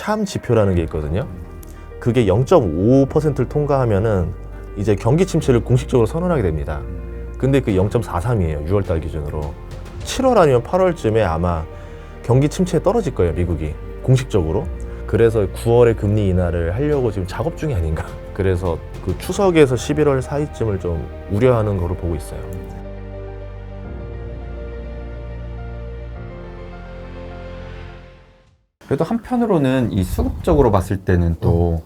샴 지표라는 게 있거든요. 그게 0.55%를 통과하면은 이제 경기 침체를 공식적으로 선언하게 됩니다. 근데 그 0.43이에요. 6월달 기준으로. 7월 아니면 8월쯤에 아마 경기 침체에 떨어질 거예요, 미국이 공식적으로. 그래서 9월에 금리 인하를 하려고 지금 작업 중이 아닌가. 그래서 그 추석에서 11월 사이쯤을 좀 우려하는 거로 보고 있어요. 그래도 한편으로는 이 수급적으로 봤을 때는 또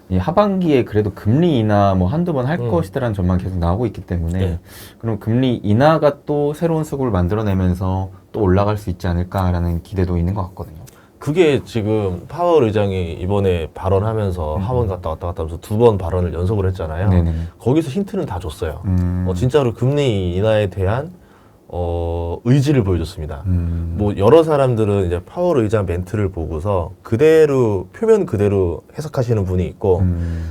이 하반기에 그래도 금리 인하 뭐 한두 번 할 것이다라는 전망 계속 나오고 있기 때문에 네. 그럼 금리 인하가 또 새로운 수급을 만들어내면서 또 올라갈 수 있지 않을까라는 기대도 있는 것 같거든요. 그게 지금 파월 의장이 이번에 발언하면서 하원 갔다 왔다 하면서 2번 발언을 연속으로 했잖아요. 네네. 거기서 힌트는 다 줬어요. 진짜로 금리 인하에 대한 의지를 보여줬습니다. 뭐 여러 사람들은 이제 파월 의장 멘트를 보고서 그대로 표면 그대로 해석하시는 분이 있고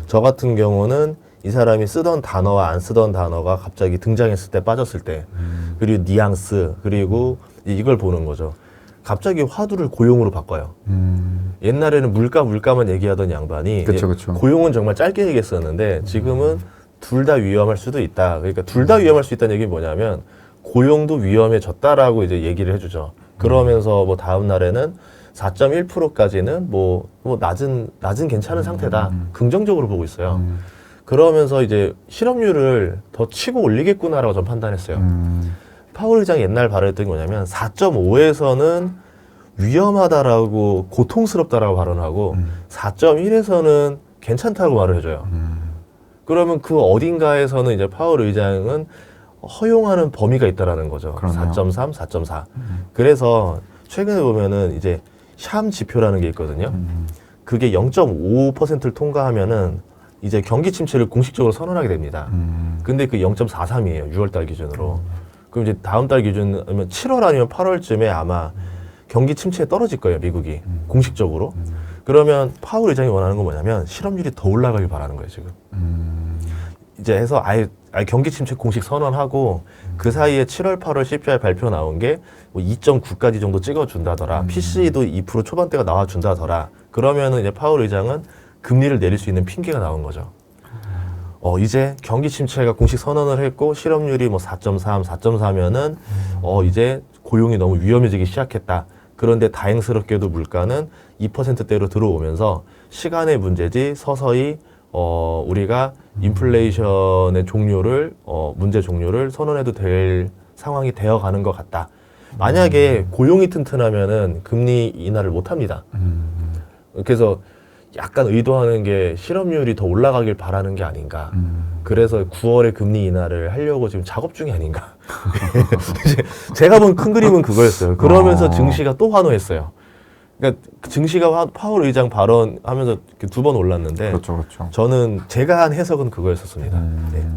저 같은 경우는 이 사람이 쓰던 단어와 안 쓰던 단어가 갑자기 등장했을 때 빠졌을 때 그리고 뉘앙스 그리고 이걸 보는 거죠. 갑자기 화두를 고용으로 바꿔요. 옛날에는 물가만 얘기하던 양반이 그쵸. 고용은 정말 짧게 얘기했었는데 지금은 둘 다 위험할 수도 있다. 그러니까 둘 다 위험할 수 있다는 얘기는 뭐냐면 고용도 위험해졌다라고 이제 얘기를 해주죠. 그러면서 뭐 다음 날에는 4.1%까지는 뭐 낮은 괜찮은 상태다. 긍정적으로 보고 있어요. 그러면서 이제 실업률을 더 치고 올리겠구나라고 전 판단했어요. 파월 의장이 옛날 발언했던 게 뭐냐면 4.5에서는 위험하다라고 고통스럽다라고 발언하고 4.1에서는 괜찮다고 말을 해줘요. 그러면 그 어딘가에서는 이제 파월 의장은 허용하는 범위가 있다라는 거죠. 그러네요. 4.3, 4.4. 그래서 최근에 보면은 이제 샴 지표라는 게 있거든요. 그게 0.55%를 통과하면은 이제 경기 침체를 공식적으로 선언하게 됩니다. 근데 그 0.43이에요. 6월달 기준으로. 그럼 이제 다음 달 기준이면 7월 아니면 8월쯤에 아마 경기 침체에 떨어질 거예요, 미국이. 공식적으로. 그러면 파월 의장이 원하는 건 뭐냐면 실업률이 더 올라가길 바라는 거예요, 지금. 이제 해서 아예 경기 침체 공식 선언하고 그 사이에 7월, 8월 CPI 발표 나온 게 뭐 2.9까지 정도 찍어준다더라. PC도 2% 초반대가 나와준다더라. 그러면은 이제 파월 의장은 금리를 내릴 수 있는 핑계가 나온 거죠. 이제 경기 침체가 공식 선언을 했고 실업률이 뭐 4.3, 4.4면은 이제 고용이 너무 위험해지기 시작했다. 그런데 다행스럽게도 물가는 2%대로 들어오면서 시간의 문제지 서서히 우리가 인플레이션의 종료를 문제 종료를 선언해도 될 상황이 되어가는 것 같다. 만약에 고용이 튼튼하면은 금리 인하를 못 합니다. 그래서 약간 의도하는 게 실업률이 더 올라가길 바라는 게 아닌가. 그래서 9월에 금리 인하를 하려고 지금 작업 중이 아닌가. 제가 본 큰 그림은 그거였어요. 그러면서 증시가 또 환호했어요. 그러니까 증시가 파월 의장 발언하면서 2번 올랐는데 그렇죠. 저는 제가 한 해석은 그거였었습니다. 네.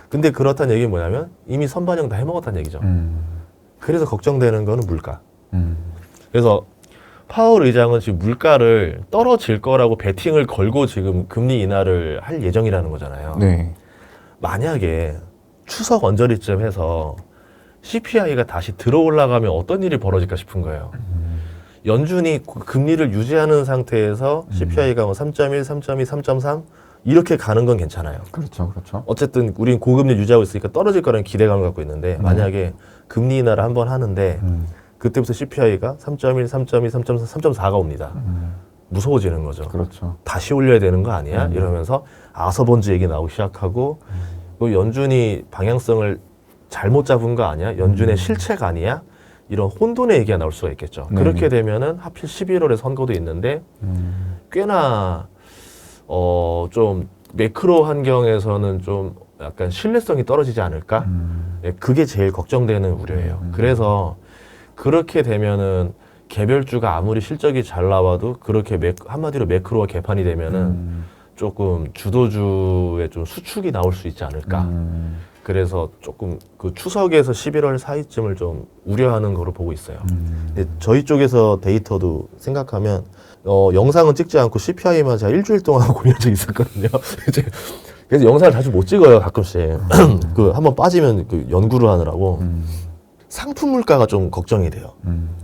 근데 그렇다는 얘기는 뭐냐면 이미 선반영 다 해먹었다는 얘기죠. 그래서 걱정되는 거는 물가. 그래서 파월 의장은 지금 물가를 떨어질 거라고 베팅을 걸고 지금 금리 인하를 할 예정이라는 거잖아요. 네. 만약에 추석 언저리쯤 해서 CPI가 다시 들어 올라가면 어떤 일이 벌어질까 싶은 거예요. 연준이 금리를 유지하는 상태에서 CPI가 뭐 3.1, 3.2, 3.3 이렇게 가는 건 괜찮아요. 그렇죠. 어쨌든 우린 고금리 유지하고 있으니까 떨어질 거라는 기대감을 갖고 있는데 만약에 금리 인하를 한번 하는데 그때부터 CPI가 3.1, 3.2, 3.4, 3.4가 옵니다. 무서워지는 거죠. 그렇죠. 다시 올려야 되는 거 아니야? 이러면서 아서번즈 얘기 나오기 시작하고 또 연준이 방향성을 잘못 잡은 거 아니야? 연준의 실책 아니야? 이런 혼돈의 얘기가 나올 수가 있겠죠. 네네. 그렇게 되면은 하필 11월에 선거도 있는데 꽤나 좀 매크로 환경에서는 좀 약간 신뢰성이 떨어지지 않을까? 예, 그게 제일 걱정되는 우려예요. 그래서 그렇게 되면은 개별주가 아무리 실적이 잘 나와도 그렇게 한마디로 매크로가 개판이 되면은 조금 주도주의 좀 수축이 나올 수 있지 않을까. 그래서 조금 그 추석에서 11월 사이쯤을 좀 우려하는 거로 보고 있어요. 근데 저희 쪽에서 데이터도 생각하면 영상은 찍지 않고 CPI만 제가 일주일 동안 고민한 적이 있었거든요. 그래서 영상을 자주 못 찍어요, 가끔씩. 그 한번 빠지면 그 연구를 하느라고. 상품 물가가 좀 걱정이 돼요.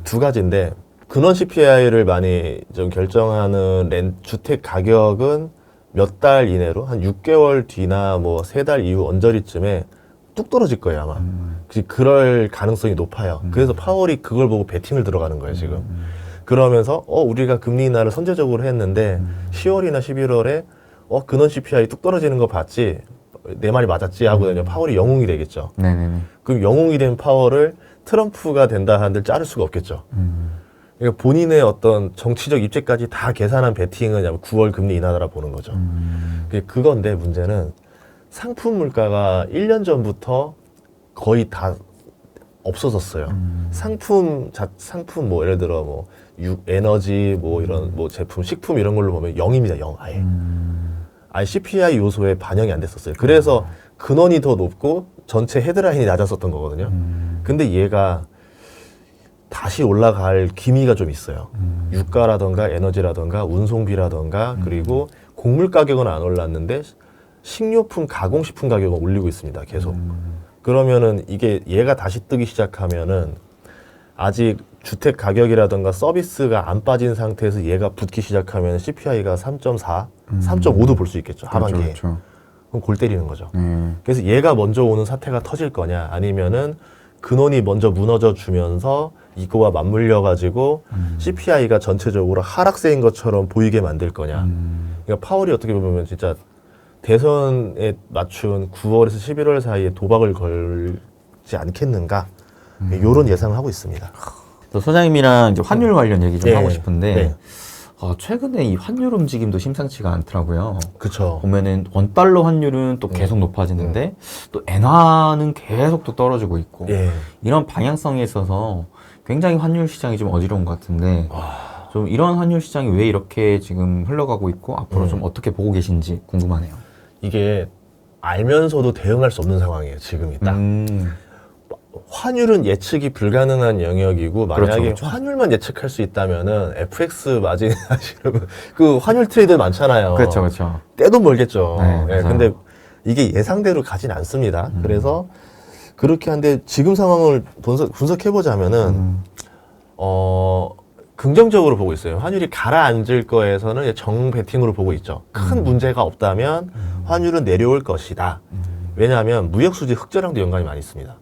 두 가지인데 근원 CPI를 많이 좀 결정하는 주택 가격은 몇 달 이내로 한 6개월 뒤나 뭐 3달 이후 언저리쯤에 뚝 떨어질 거예요 아마. 그럴 가능성이 높아요. 그래서 파월이 그걸 보고 베팅을 들어가는 거예요 지금. 그러면서 우리가 금리 인하를 선제적으로 했는데 10월이나 11월에 근원 CPI 뚝 떨어지는 거 봤지? 내 말이 맞았지? 하고 그냥 파월이 영웅이 되겠죠. 네네네. 그럼 영웅이 된 파월을 트럼프가 된다 한들 자를 수가 없겠죠. 그러니까 본인의 어떤 정치적 입지까지 다 계산한 베팅은 9월 금리 인하라 보는 거죠. 그건데 문제는 상품 물가가 1년 전부터 거의 다 없어졌어요. 상품 뭐 예를 들어 뭐 에너지 뭐 이런 뭐 제품, 식품 이런 걸로 보면 0입니다. 0 아예. 아예 CPI 요소에 반영이 안 됐었어요. 그래서 근원이 더 높고 전체 헤드라인이 낮았었던 거거든요. 근데 얘가 다시 올라갈 기미가 좀 있어요. 유가라던가 에너지라던가 운송비라던가 그리고 곡물 가격은 안 올랐는데 식료품, 가공식품 가격은 올리고 있습니다. 계속. 그러면은 이게 얘가 다시 뜨기 시작하면은 아직 주택 가격이라던가 서비스가 안 빠진 상태에서 얘가 붙기 시작하면 CPI가 3.4, 3.5도 볼 수 있겠죠. 하반기에. 그렇죠. 그럼 골 때리는 거죠. 그래서 얘가 먼저 오는 사태가 터질 거냐 아니면은 근원이 먼저 무너져 주면서 이거와 맞물려 가지고 CPI가 전체적으로 하락세인 것처럼 보이게 만들 거냐. 그러니까 파월이 어떻게 보면 진짜 대선에 맞춘 9월에서 11월 사이에 도박을 걸지 않겠는가 이런 예상을 하고 있습니다. 또 소장님이랑 이제 환율 관련 얘기 좀 하고 싶은데 네. 최근에 이 환율 움직임도 심상치가 않더라고요. 그렇죠. 보면은 원달러 환율은 또 계속 높아지는데 또 엔화는 계속 또 떨어지고 있고 예. 이런 방향성에 있어서 굉장히 환율 시장이 좀 어지러운 것 같은데 좀 이런 환율 시장이 왜 이렇게 지금 흘러가고 있고 앞으로 좀 어떻게 보고 계신지 궁금하네요. 이게 알면서도 대응할 수 없는 상황이에요. 지금이 딱. 환율은 예측이 불가능한 영역이고 만약에 그렇죠. 환율만 예측할 수 있다면은 FX 마진 하시는 그 환율 트레이더 많잖아요. 그렇죠, 그렇죠. 때도 멀겠죠. 네, 예, 맞아요. 근데 이게 예상대로 가진 않습니다. 그래서 그렇게 한데 지금 상황을 분석해 보자면은 긍정적으로 보고 있어요. 환율이 가라앉을 거에서는 정 베팅으로 보고 있죠. 큰 문제가 없다면 환율은 내려올 것이다. 왜냐하면 무역 수지 흑자랑도 연관이 많이 있습니다.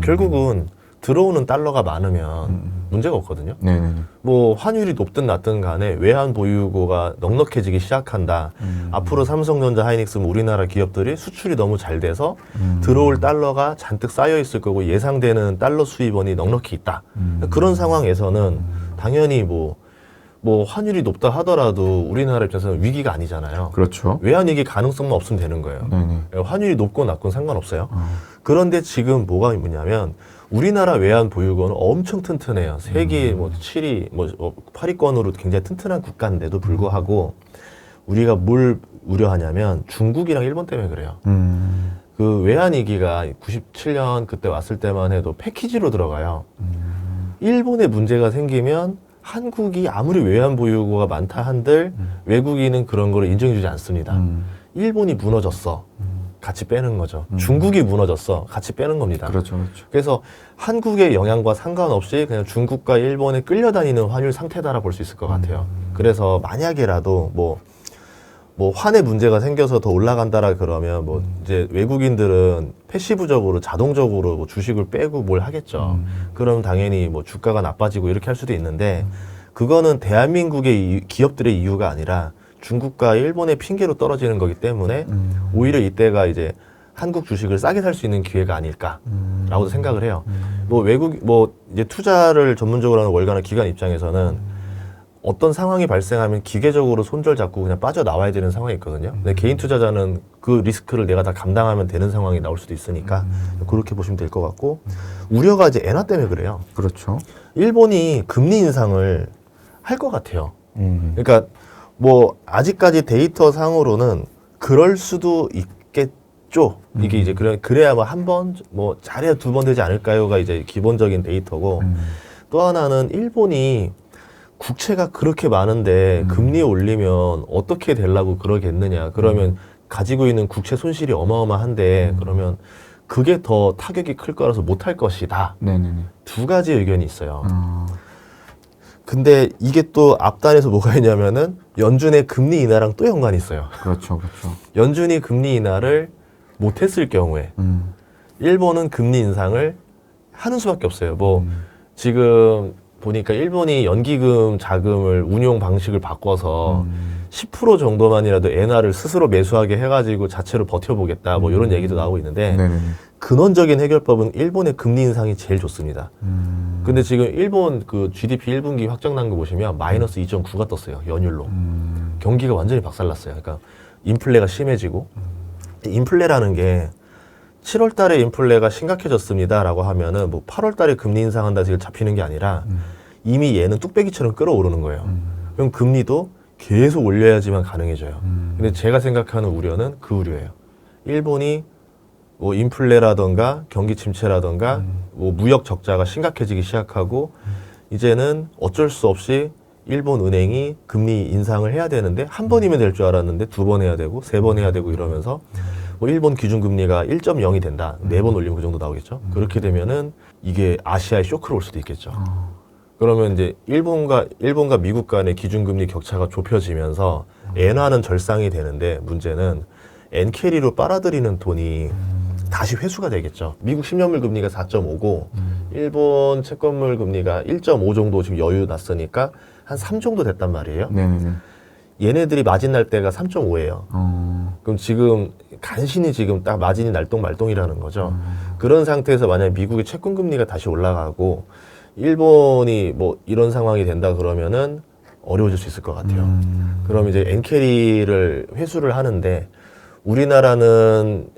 결국은 들어오는 달러가 많으면 문제가 없거든요. 네네. 뭐 환율이 높든 낮든 간에 외환 보유고가 넉넉해지기 시작한다. 앞으로 삼성전자, 하이닉스, 우리나라 기업들이 수출이 너무 잘 돼서 들어올 달러가 잔뜩 쌓여 있을 거고 예상되는 달러 수입원이 넉넉히 있다. 그런 상황에서는 당연히 뭐 환율이 높다 하더라도 우리나라 입장에서는 위기가 아니잖아요. 그렇죠. 외환위기 가능성만 없으면 되는 거예요. 네네. 환율이 높고 낮고 상관없어요. 그런데 지금 뭐가 뭐냐면 우리나라 외환 보유고는 엄청 튼튼해요. 세계 뭐 7위, 8위권으로 굉장히 튼튼한 국가인데도 불구하고 우리가 뭘 우려하냐면 중국이랑 일본 때문에 그래요. 그 외환위기가 97년 그때 왔을 때만 해도 패키지로 들어가요. 일본에 문제가 생기면 한국이 아무리 외환 보유고가 많다 한들 외국인은 그런 거를 인정해주지 않습니다. 일본이 무너졌어. 같이 빼는 거죠. 중국이 무너졌어. 같이 빼는 겁니다. 그렇죠, 그렇죠. 그래서 한국의 영향과 상관없이 그냥 중국과 일본에 끌려다니는 환율 상태다라 볼 수 있을 것 같아요. 그래서 만약에라도 뭐 환에 문제가 생겨서 더 올라간다라 그러면 뭐 이제 외국인들은 패시브적으로 자동적으로 뭐 주식을 빼고 뭘 하겠죠. 그럼 당연히 뭐 주가가 나빠지고 이렇게 할 수도 있는데 그거는 대한민국의 기업들의 이유가 아니라 중국과 일본의 핑계로 떨어지는 거기 때문에 오히려 이때가 이제 한국 주식을 싸게 살 수 있는 기회가 아닐까라고도 생각을 해요. 뭐 이제 투자를 전문적으로 하는 월가나 기관 입장에서는 어떤 상황이 발생하면 기계적으로 손절 잡고 그냥 빠져나와야 되는 상황이 있거든요. 근데 개인 투자자는 그 리스크를 내가 다 감당하면 되는 상황이 나올 수도 있으니까 그렇게 보시면 될 것 같고 우려가 이제 엔화 때문에 그래요. 그렇죠. 일본이 금리 인상을 할 것 같아요. 그러니까 뭐 아직까지 데이터 상으로는 그럴 수도 있겠죠. 이게 이제 그래야 뭐 한 번, 뭐 잘해야 2번 되지 않을까요가 이제 기본적인 데이터고 또 하나는 일본이 국채가 그렇게 많은데 금리 올리면 어떻게 되려고 그러겠느냐. 그러면 가지고 있는 국채 손실이 어마어마한데 그러면 그게 더 타격이 클 거라서 못할 것이다. 네네네. 두 가지 의견이 있어요. 근데 이게 또 앞단에서 뭐가 있냐면은 연준의 금리 인하랑 또 연관이 있어요. 그렇죠, 그렇죠. 연준이 금리 인하를 못했을 경우에 일본은 금리 인상을 하는 수밖에 없어요. 뭐 지금 보니까 일본이 연기금 자금을 운용 방식을 바꿔서 10% 정도만이라도 엔화를 스스로 매수하게 해가지고 자체로 버텨보겠다 뭐 이런 얘기도 나오고 있는데 네네네. 근원적인 해결법은 일본의 금리 인상이 제일 좋습니다. 근데 지금 일본 그 GDP 1분기 확정난 거 보시면 마이너스 2.9가 떴어요. 연율로. 경기가 완전히 박살났어요. 그러니까 인플레가 심해지고 인플레라는 게 7월 달에 인플레가 심각해졌습니다라고 하면은 뭐 8월 달에 금리 인상한다 지금 잡히는 게 아니라 이미 얘는 뚝배기처럼 끌어오르는 거예요. 그럼 금리도 계속 올려야지만 가능해져요. 근데 제가 생각하는 우려는 그 우려예요. 일본이 뭐 인플레라던가 경기 침체라던가 뭐 무역 적자가 심각해지기 시작하고 이제는 어쩔 수 없이 일본 은행이 금리 인상을 해야 되는데 한 번이면 될 줄 알았는데 두 번 해야 되고 세 번 해야 되고 이러면서 뭐 일본 기준금리가 1.0이 된다. 4번 올리면 그 정도 나오겠죠. 그렇게 되면은 이게 아시아에 쇼크를 올 수도 있겠죠. 그러면 이제 일본과 미국 간의 기준금리 격차가 좁혀지면서 엔화는 절상이 되는데 문제는 엔캐리로 빨아들이는 돈이 다시 회수가 되겠죠. 미국 10년물 금리가 4.5고 일본 채권물 금리가 1.5 정도 지금 여유 났으니까 한 3 정도 됐단 말이에요. 네네네. 얘네들이 마진 날 때가 3.5예요. 그럼 지금 간신히 지금 딱 마진이 날똥말똥이라는 거죠. 그런 상태에서 만약에 미국의 채권 금리가 다시 올라가고 일본이 뭐 이런 상황이 된다 그러면은 어려워질 수 있을 것 같아요. 그럼 이제 엔캐리를 회수를 하는데 우리나라는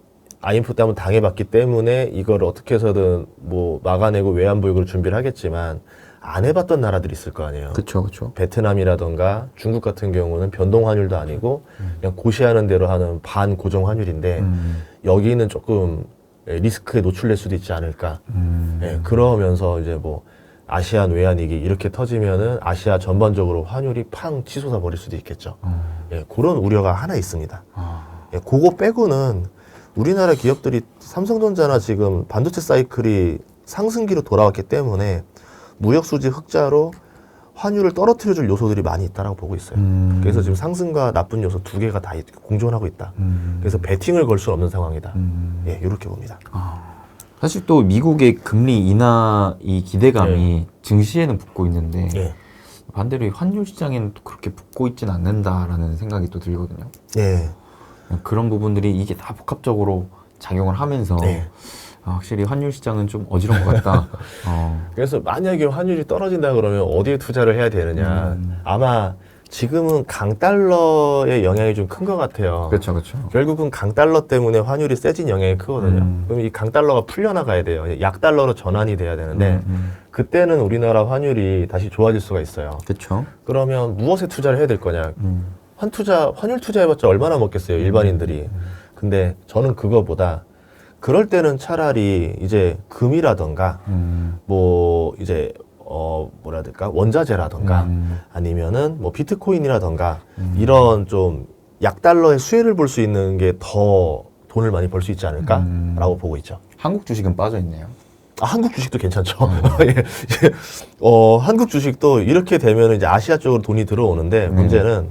IMF 때 한번 당해봤기 때문에 이걸 어떻게 해서든 뭐 막아내고 외환보유고를 준비를 하겠지만 안 해봤던 나라들이 있을 거 아니에요. 그렇죠, 그렇죠. 베트남이라던가 중국 같은 경우는 변동 환율도 아니고 그냥 고시하는 대로 하는 반고정 환율인데 여기는 조금 리스크에 노출될 수도 있지 않을까. 예, 그러면서 이제 뭐 아시안 외환위기 이렇게 터지면은 아시아 전반적으로 환율이 팡 치솟아 버릴 수도 있겠죠. 예, 그런 우려가 하나 있습니다. 예, 그거 빼고는 우리나라 기업들이 삼성전자나 지금 반도체 사이클이 상승기로 돌아왔기 때문에 무역수지 흑자로 환율을 떨어뜨려줄 요소들이 많이 있다라고 보고 있어요. 그래서 지금 상승과 나쁜 요소 두 개가 다 공존하고 있다. 그래서 베팅을 걸 수 없는 상황이다. 예, 이렇게 봅니다. 사실 또 미국의 금리 인하 이 기대감이 증시에는 붙고 있는데 예. 반대로 이 환율 시장에는 또 그렇게 붙고 있지는 않는다라는 생각이 또 들거든요. 예. 그런 부분들이 이게 다 복합적으로 작용을 하면서 네. 확실히 환율 시장은 좀 어지러운 것 같다. 그래서 만약에 환율이 떨어진다 그러면 어디에 투자를 해야 되느냐. 아마 지금은 강달러의 영향이 좀 큰 것 같아요. 그렇죠, 그렇죠. 결국은 강달러 때문에 환율이 세진 영향이 크거든요. 그럼 이 강달러가 풀려나가야 돼요. 약달러로 전환이 돼야 되는데 그때는 우리나라 환율이 다시 좋아질 수가 있어요. 그렇죠. 그러면 무엇에 투자를 해야 될 거냐. 환율 투자해봤자 얼마나 먹겠어요, 일반인들이. 근데 저는 그거보다 그럴 때는 차라리 이제 금이라던가 뭐 이제 뭐라 해야 될까 원자재라던가 아니면은 뭐 비트코인이라던가 이런 좀 약달러의 수혜를 볼 수 있는 게 더 돈을 많이 벌 수 있지 않을까라고 보고 있죠. 한국 주식은 빠져 있네요. 한국 주식도 괜찮죠. 예. 한국 주식도 이렇게 되면 이제 아시아 쪽으로 돈이 들어오는데 문제는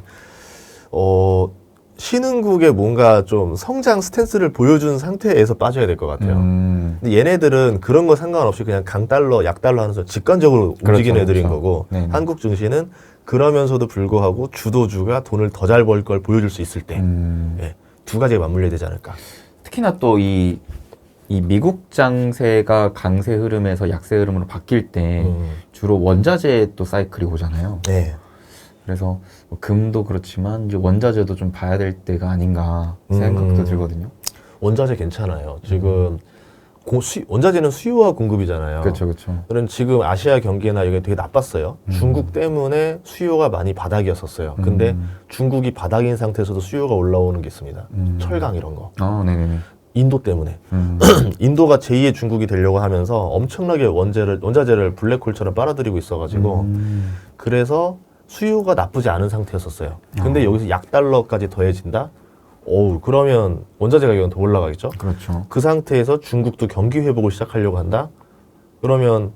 신흥국의 뭔가 좀 성장 스탠스를 보여준 상태에서 빠져야 될 것 같아요. 근데 얘네들은 그런 거 상관없이 그냥 강달러, 약달러 하면서 직관적으로 움직이는 애들인 그렇죠. 거고 네네. 한국 증시는 그러면서도 불구하고 주도주가 돈을 더 잘 벌 걸 보여줄 수 있을 때 예, 두 가지가 맞물려야 되지 않을까. 특히나 또 이 미국 장세가 강세 흐름에서 약세 흐름으로 바뀔 때 주로 원자재 또 사이클이 오잖아요. 네. 그래서 뭐 금도 그렇지만 이제 원자재도 좀 봐야 될 때가 아닌가 생각도 들거든요. 원자재 괜찮아요. 지금 원자재는 수요와 공급이잖아요. 그렇죠, 그렇죠. 그럼 지금 아시아 경기나 이게 되게 나빴어요. 중국 때문에 수요가 많이 바닥이었었어요. 근데 중국이 바닥인 상태에서도 수요가 올라오는 게 있습니다. 철강 이런 거. 네네네. 인도 때문에. 인도가 제2의 중국이 되려고 하면서 엄청나게 원자재를 블랙홀처럼 빨아들이고 있어가지고 그래서 수요가 나쁘지 않은 상태였었어요. 근데 여기서 약달러까지 더해진다? 그러면 원자재 가격은 더 올라가겠죠? 그렇죠. 그 상태에서 중국도 경기 회복을 시작하려고 한다? 그러면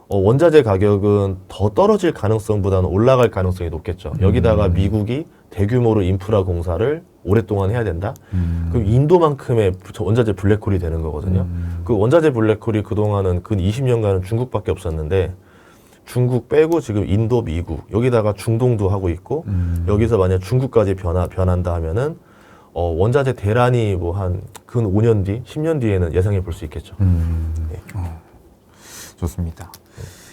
원자재 가격은 더 떨어질 가능성보다는 올라갈 가능성이 높겠죠. 여기다가 미국이 대규모로 인프라 공사를 오랫동안 해야 된다? 그럼 인도만큼의 원자재 블랙홀이 되는 거거든요. 그 원자재 블랙홀이 그동안은 근 20년간은 중국밖에 없었는데 중국 빼고 지금 인도, 미국 여기다가 중동도 하고 있고 여기서 만약 중국까지 변한다 하면은 원자재 대란이 뭐 한 근 5년 뒤, 10년 뒤에는 예상해 볼 수 있겠죠. 네. 좋습니다.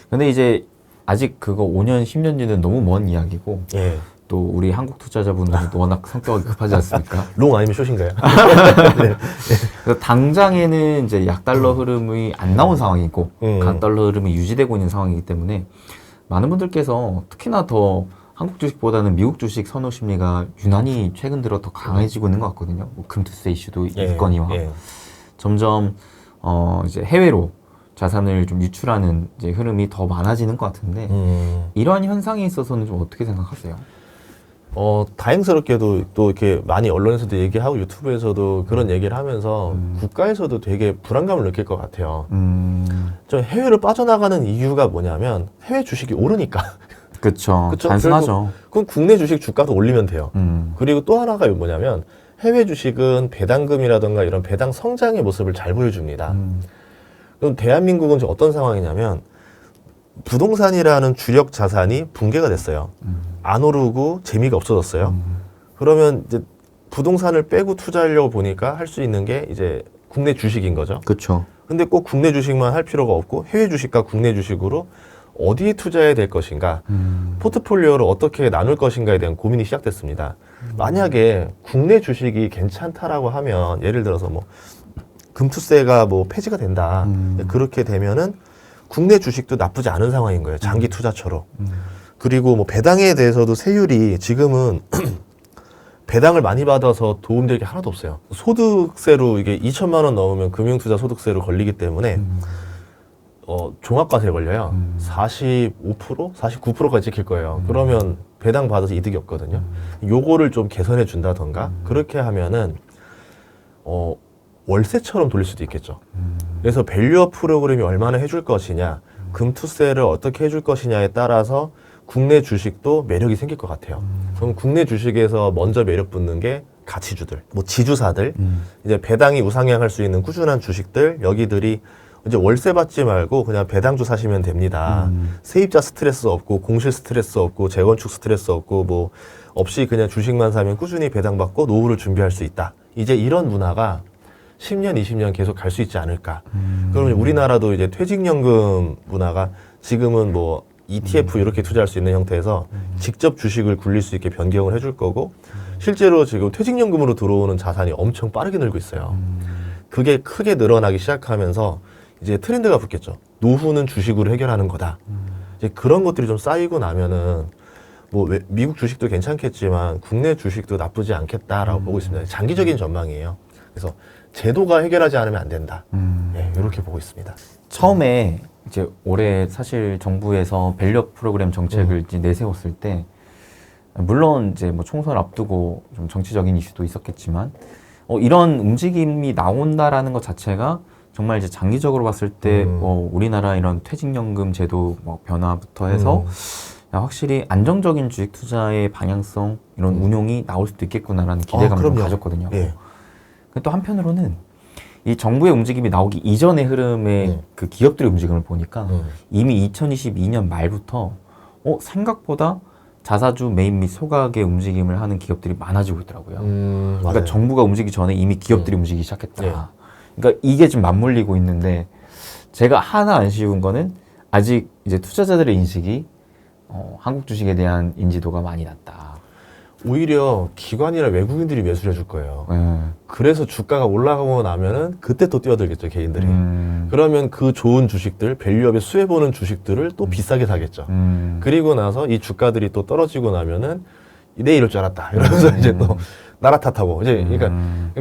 근데 이제 아직 그거 5년, 10년 뒤는 너무 먼 이야기고 예. 또 우리 한국 투자자분들은 또 워낙 성격이 급하지 않습니까? 롱 아니면 숏인가요? 네. 그래서 당장에는 이제 약달러 흐름이 안 나온 상황이고 강달러 흐름이 유지되고 있는 상황이기 때문에 많은 분들께서 특히나 더 한국 주식보다는 미국 주식 선호 심리가 유난히 최근 들어 더 강해지고 있는 것 같거든요. 뭐 금투세 이슈도 있거니와 점점 이제 해외로 자산을 좀 유출하는 이제 흐름이 더 많아지는 것 같은데 이러한 현상에 있어서는 좀 어떻게 생각하세요? 다행스럽게도 또 이렇게 많이 언론에서도 얘기하고 유튜브에서도 그런 얘기를 하면서 국가에서도 되게 불안감을 느낄 것 같아요. 좀 해외로 빠져나가는 이유가 뭐냐면 해외 주식이 오르니까. 그쵸. 그쵸? 단순하죠. 그럼 국내 주식 주가도 올리면 돼요. 그리고 또 하나가 뭐냐면 해외 주식은 배당금이라든가 이런 배당 성장의 모습을 잘 보여줍니다. 그럼 대한민국은 지금 어떤 상황이냐면 부동산이라는 주력 자산이 붕괴가 됐어요. 안 오르고 재미가 없어졌어요. 그러면 이제 부동산을 빼고 투자하려고 보니까 할 수 있는 게 이제 국내 주식인 거죠. 그쵸. 근데 꼭 국내 주식만 할 필요가 없고 해외 주식과 국내 주식으로 어디에 투자해야 될 것인가, 포트폴리오를 어떻게 나눌 것인가에 대한 고민이 시작됐습니다. 만약에 국내 주식이 괜찮다라고 하면 예를 들어서 뭐 금투세가 뭐 폐지가 된다. 그렇게 되면은 국내 주식도 나쁘지 않은 상황인 거예요. 장기 투자처로. 그리고 뭐 배당에 대해서도 세율이 지금은 배당을 많이 받아서 도움될 게 하나도 없어요. 소득세로 이게 2천만 원 넘으면 금융투자 소득세로 걸리기 때문에 종합과세에 걸려요. 45%? 49%까지 찍힐 거예요. 그러면 배당 받아서 이득이 없거든요. 요거를 좀 개선해 준다던가 그렇게 하면은 월세처럼 돌릴 수도 있겠죠. 그래서 밸류업 프로그램이 얼마나 해줄 것이냐, 금투세를 어떻게 해줄 것이냐에 따라서 국내 주식도 매력이 생길 것 같아요. 그럼 국내 주식에서 먼저 매력 붙는 게 가치주들, 뭐 지주사들, 이제 배당이 우상향할 수 있는 꾸준한 주식들, 여기들이 이제 월세 받지 말고 그냥 배당주 사시면 됩니다. 세입자 스트레스 없고 공실 스트레스 없고 재건축 스트레스 없고 뭐 없이 그냥 주식만 사면 꾸준히 배당받고 노후를 준비할 수 있다. 이제 이런 문화가 10년, 20년 계속 갈 수 있지 않을까. 그러면 우리나라도 이제 퇴직연금 문화가 지금은 뭐 ETF 이렇게 투자할 수 있는 형태에서 직접 주식을 굴릴 수 있게 변경을 해줄 거고 실제로 지금 퇴직연금으로 들어오는 자산이 엄청 빠르게 늘고 있어요. 그게 크게 늘어나기 시작하면서 이제 트렌드가 붙겠죠. 노후는 주식으로 해결하는 거다. 이제 그런 것들이 좀 쌓이고 나면은 뭐 미국 주식도 괜찮겠지만 국내 주식도 나쁘지 않겠다라고 보고 있습니다. 장기적인 전망이에요. 그래서 제도가 해결하지 않으면 안 된다. 네, 이렇게 보고 있습니다. 처음에 이제 올해 사실 정부에서 밸류업 프로그램 정책을 이제 내세웠을 때 물론 이제 뭐 총선 앞두고 좀 정치적인 이슈도 있었겠지만 이런 움직임이 나온다라는 것 자체가 정말 이제 장기적으로 봤을 때 우리나라 이런 퇴직연금 제도 뭐 변화부터 해서 확실히 안정적인 주식 투자의 방향성 이런 운용이 나올 수도 있겠구나라는 기대감을 좀 가졌거든요. 예. 또 한편으로는 이 정부의 움직임이 나오기 이전의 흐름의 그 기업들의 움직임을 보니까 이미 2022년 말부터 생각보다 자사주 매입 및 소각의 움직임을 하는 기업들이 많아지고 있더라고요. 그러니까 맞아요. 정부가 움직이기 전에 이미 기업들이 움직이기 시작했다. 네. 그러니까 이게 좀 맞물리고 있는데 제가 하나 안 쉬운 거는 아직 이제 투자자들의 인식이 한국 주식에 대한 인지도가 많이 낮다. 오히려 기관이나 외국인들이 매수해 줄 거예요. 그래서 주가가 올라가고 나면은 그때 또 뛰어들겠죠, 개인들이. 그러면 그 좋은 주식들, 밸류업에 수혜보는 주식들을 또 비싸게 사겠죠. 그리고 나서 이 주가들이 또 떨어지고 나면은 내 이럴 줄 알았다. 이러면서 이제 또 나라 탓하고. 이제 그러니까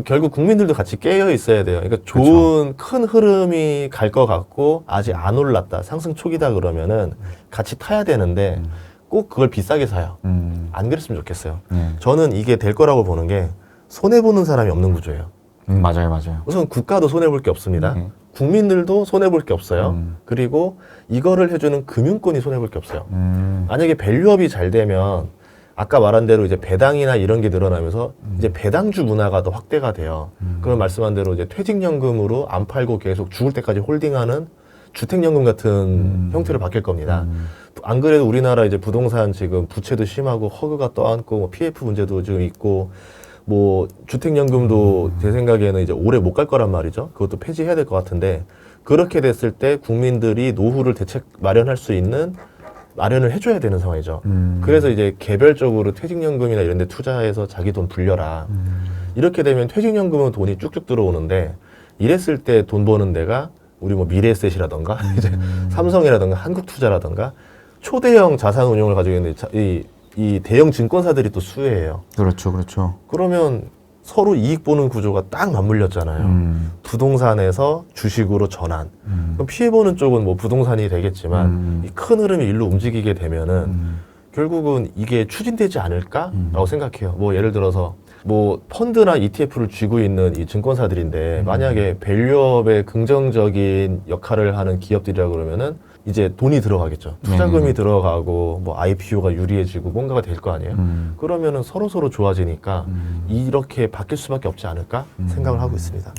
결국 국민들도 같이 깨어 있어야 돼요. 그러니까 좋은 큰 흐름이 갈 것 같고 아직 안 올랐다. 상승 초기다 그러면은 같이 타야 되는데 꼭 그걸 비싸게 사요. 안 그랬으면 좋겠어요. 저는 이게 될 거라고 보는 게 손해보는 사람이 없는 구조예요. 맞아요, 맞아요. 우선 국가도 손해볼 게 없습니다. 국민들도 손해볼 게 없어요. 그리고 이거를 해주는 금융권이 손해볼 게 없어요. 만약에 밸류업이 잘 되면 아까 말한 대로 이제 배당이나 이런 게 늘어나면서 이제 배당주 문화가 더 확대가 돼요. 그런 말씀한 대로 이제 퇴직연금으로 안 팔고 계속 죽을 때까지 홀딩하는 주택연금 같은 형태로 바뀔 겁니다. 안 그래도 우리나라 이제 부동산 지금 부채도 심하고 허그가 떠안고 뭐 PF 문제도 지금 있고 뭐 주택연금도 제 생각에는 이제 오래 못 갈 거란 말이죠. 그것도 폐지해야 될 것 같은데 그렇게 됐을 때 국민들이 노후를 대책 마련할 수 있는 마련을 해줘야 되는 상황이죠. 그래서 이제 개별적으로 퇴직연금이나 이런 데 투자해서 자기 돈 불려라. 이렇게 되면 퇴직연금은 돈이 쭉쭉 들어오는데 이랬을 때 돈 버는 데가 우리 뭐 미래에셋이라던가 이제 삼성이라던가 한국투자라던가 초대형 자산운용을 가지고 있는데 이 대형 증권사들이 또 수혜해요. 그렇죠, 그렇죠. 그러면 서로 이익 보는 구조가 딱 맞물렸잖아요. 부동산에서 주식으로 전환. 그럼 피해보는 쪽은 뭐 부동산이 되겠지만 이 큰 흐름이 일로 움직이게 되면은 결국은 이게 추진되지 않을까라고 생각해요. 뭐 예를 들어서 뭐 펀드나 ETF를 쥐고 있는 이 증권사들인데 만약에 밸류업에 긍정적인 역할을 하는 기업들이라 그러면은 이제 돈이 들어가겠죠. 투자금이 들어가고 뭐 IPO가 유리해지고 뭔가가 될 거 아니에요. 그러면은 서로 좋아지니까 이렇게 바뀔 수밖에 없지 않을까 생각을 하고 있습니다.